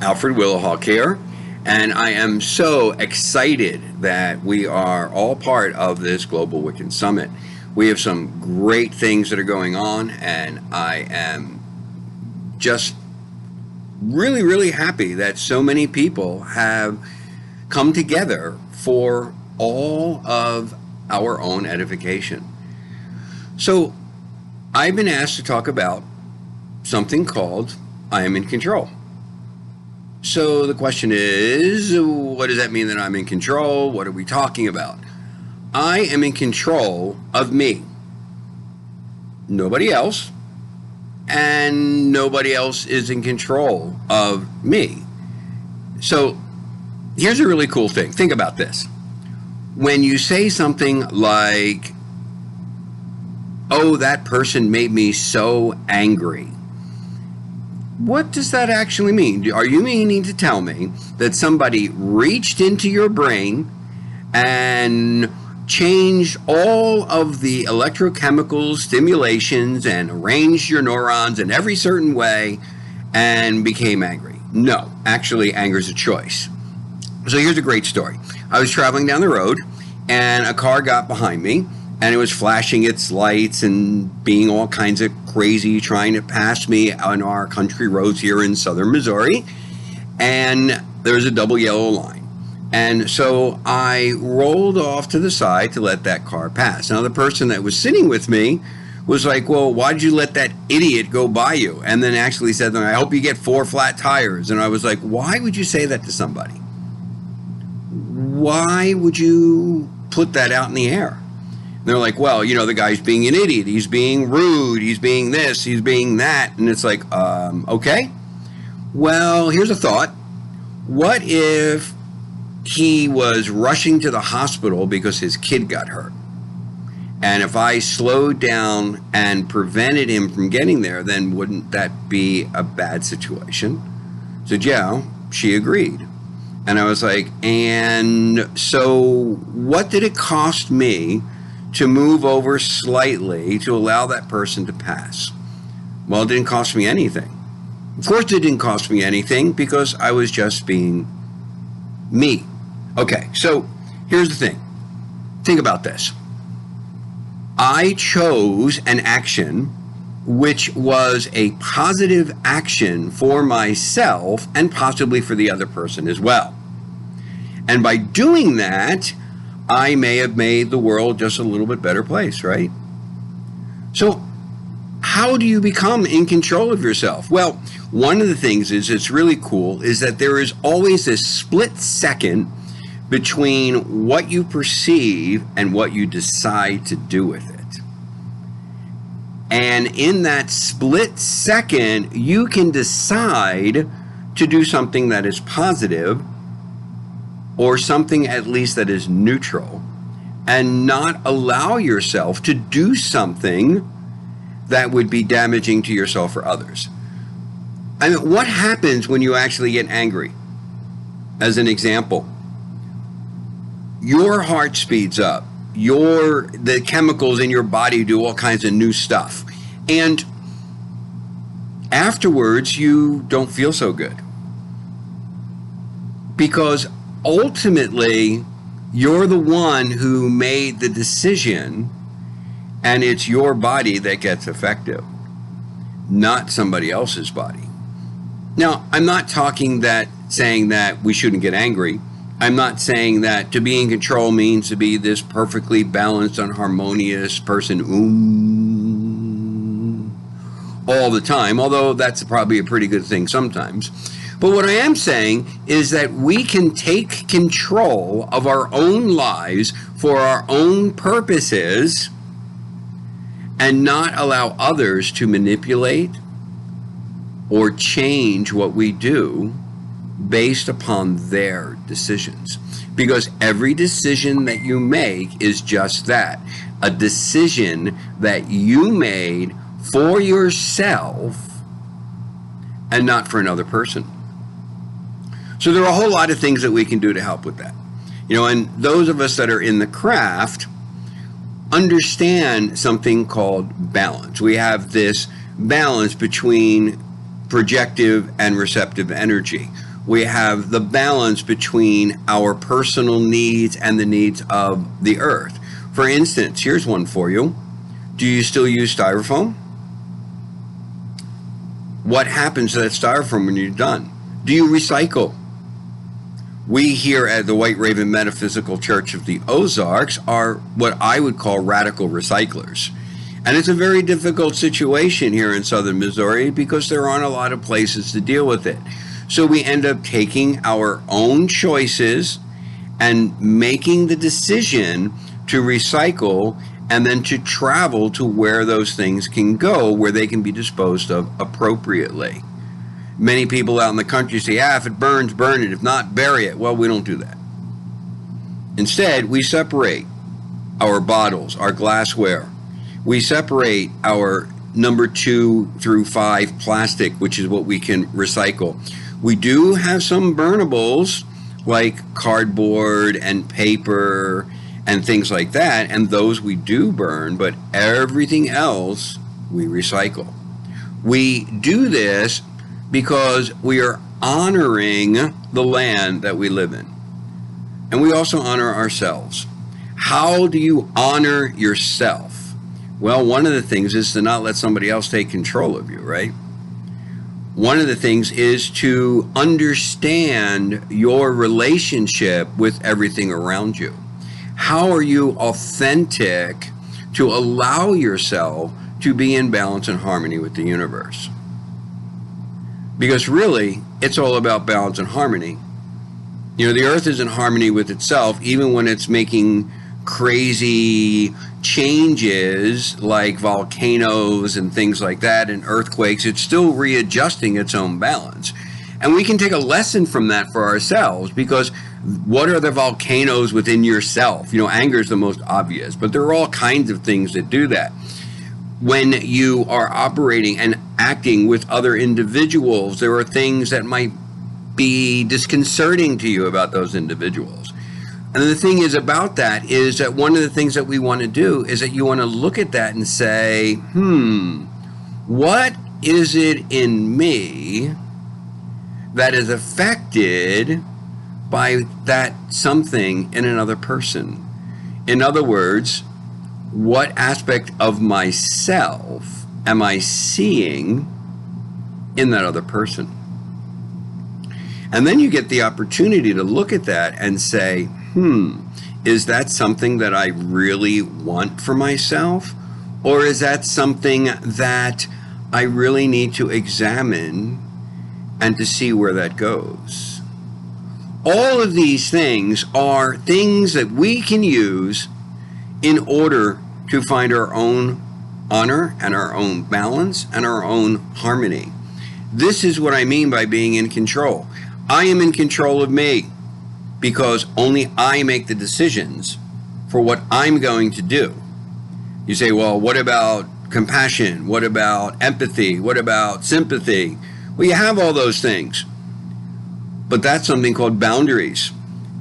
Alfred Willowhawk here, and I am so excited that we are all part of this Global Wicca Summit. We have some great things that are going on, and I am just really happy that so many people have come together for all of our own edification. So I've been asked to talk about something called I am in control. So the question is, what does that mean that I'm in control? What are we talking about? I am in control of me. Nobody else. And nobody else is in control of me. So here's a really cool thing. Think about this. When you say something like, oh, that person made me so angry, what does that actually mean? Are you meaning to tell me that somebody reached into your brain and changed all of the electrochemical stimulations and arranged your neurons in every certain way and became angry? No, actually, anger is a choice. So here's a great story. I was traveling down the road and a car got behind me, and it was flashing its lights and being all kinds of crazy, trying to pass me on our country roads here in southern Missouri. And there was a double yellow line. And so I rolled off to the side to let that car pass. Now, the person that was sitting with me was like, well, why did you let that idiot go by you? And then actually said, I hope you get 4 flat tires. And I was like, why would you say that to somebody? Why would you put that out in the air? They're like, well, you know, the guy's being an idiot. He's being rude. He's being this. He's being that. And it's like, okay. Well, here's a thought. What if he was rushing to the hospital because his kid got hurt? And if I slowed down and prevented him from getting there, then wouldn't that be a bad situation? So, yeah, she agreed. And I was like, and so what did it cost me to move over slightly to allow that person to pass? Well, it didn't cost me anything. Of course it didn't cost me anything because I was just being me. Okay, so here's the thing. Think about this. I chose an action which was a positive action for myself and possibly for the other person as well. And by doing that, I may have made the world just a little bit better place, right? So how do you become in control of yourself? Well, one of the things is it's really cool is that there is always this split second between what you perceive and what you decide to do with it. And in that split second, you can decide to do something that is positive or something at least that is neutral, and not allow yourself to do something that would be damaging to yourself or others. I mean, what happens when you actually get angry? As an example, your heart speeds up, the chemicals in your body do all kinds of new stuff, and afterwards you don't feel so good, because ultimately you're the one who made the decision, and it's your body that gets affected, not somebody else's body. Now, I'm not saying that we shouldn't get angry. I'm not saying that to be in control means to be this perfectly balanced and harmonious person all the time, although that's probably a pretty good thing sometimes. But what I am saying is that we can take control of our own lives for our own purposes and not allow others to manipulate or change what we do based upon their decisions. Because every decision that you make is just that, a decision that you made for yourself and not for another person. So there are a whole lot of things that we can do to help with that. You know, and those of us that are in the craft understand something called balance. We have this balance between projective and receptive energy. We have the balance between our personal needs and the needs of the earth. For instance, here's one for you. Do you still use styrofoam? What happens to that styrofoam when you're done? Do you recycle? We here at the White Rayvn Metaphysical Church of the Ozarks are what I would call radical recyclers. And it's a very difficult situation here in southern Missouri because there aren't a lot of places to deal with it. So we end up taking our own choices and making the decision to recycle and then to travel to where those things can go, where they can be disposed of appropriately. Many people out in the country say, if it burns, burn it. If not, bury it. Well, we don't do that. Instead, we separate our bottles, our glassware. We separate our number 2 through 5 plastic, which is what we can recycle. We do have some burnables like cardboard and paper and things like that, and those we do burn, but everything else we recycle. We do this because we are honoring the land that we live in. And we also honor ourselves. How do you honor yourself? Well, one of the things is to not let somebody else take control of you, right? One of the things is to understand your relationship with everything around you. How are you authentic to allow yourself to be in balance and harmony with the universe? Because really, it's all about balance and harmony. You know, the earth is in harmony with itself, even when it's making crazy changes like volcanoes and things like that and earthquakes. It's still readjusting its own balance. And we can take a lesson from that for ourselves, because what are the volcanoes within yourself? You know, anger is the most obvious, but there are all kinds of things that do that. When you are operating and acting with other individuals, there are things that might be disconcerting to you about those individuals. And the thing is about that is that one of the things that we want to do is that you want to look at that and say, what is it in me that is affected by that something in another person? In other words, what aspect of myself am I seeing in that other person? And then you get the opportunity to look at that and say, is that something that I really want for myself? Or is that something that I really need to examine and to see where that goes? All of these things are things that we can use in order to find our own honor and our own balance and our own harmony. This is what I mean by being in control. I am in control of me because only I make the decisions for what I'm going to do. You say, well, what about compassion? What about empathy? What about sympathy? Well, you have all those things, but that's something called boundaries.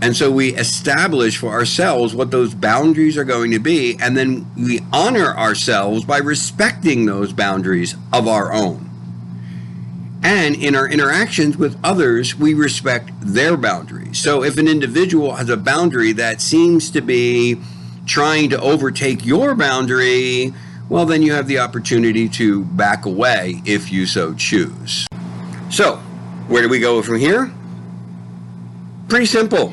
And so we establish for ourselves what those boundaries are going to be, and then we honor ourselves by respecting those boundaries of our own. And in our interactions with others, we respect their boundaries. So if an individual has a boundary that seems to be trying to overtake your boundary, well, then you have the opportunity to back away if you so choose. So, where do we go from here? Pretty simple.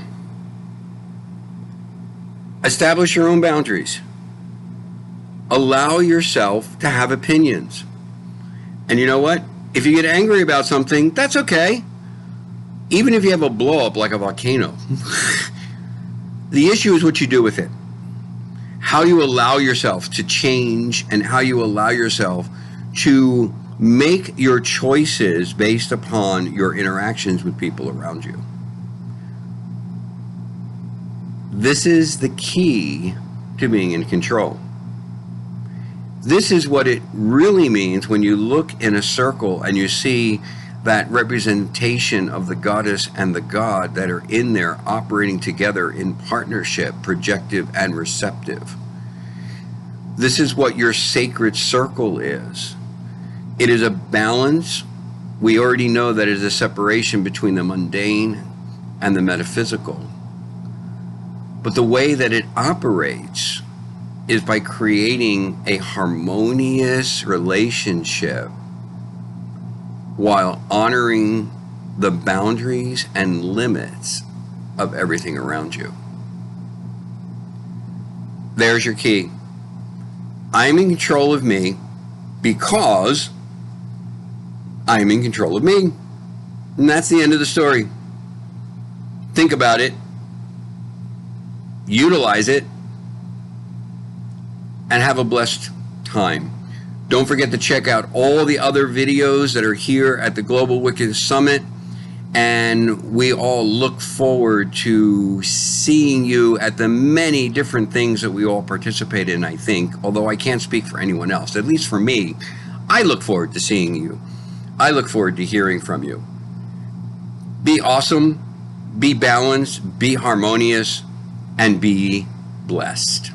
Establish your own boundaries. Allow yourself to have opinions. And you know what? If you get angry about something, that's okay. Even if you have a blow up like a volcano. The issue is what you do with it. How you allow yourself to change and how you allow yourself to make your choices based upon your interactions with people around you. This is the key to being in control. This is what it really means when you look in a circle and you see that representation of the goddess and the god that are in there operating together in partnership, projective and receptive. This is what your sacred circle is. It is a balance we already know that it is a separation between the mundane and the metaphysical. But the way that it operates is by creating a harmonious relationship while honoring the boundaries and limits of everything around you. There's your key. I'm in control of me because I'm in control of me. And that's the end of the story. Think about it, utilize it, and have a blessed time. Don't forget to check out all the other videos that are here at the Global Wicca Summit. And we all look forward to seeing you at the many different things that we all participate in, I think. Although I can't speak for anyone else. At least for me, I look forward to seeing you. I look forward to hearing from you. Be awesome, be balanced, be harmonious, and be blessed.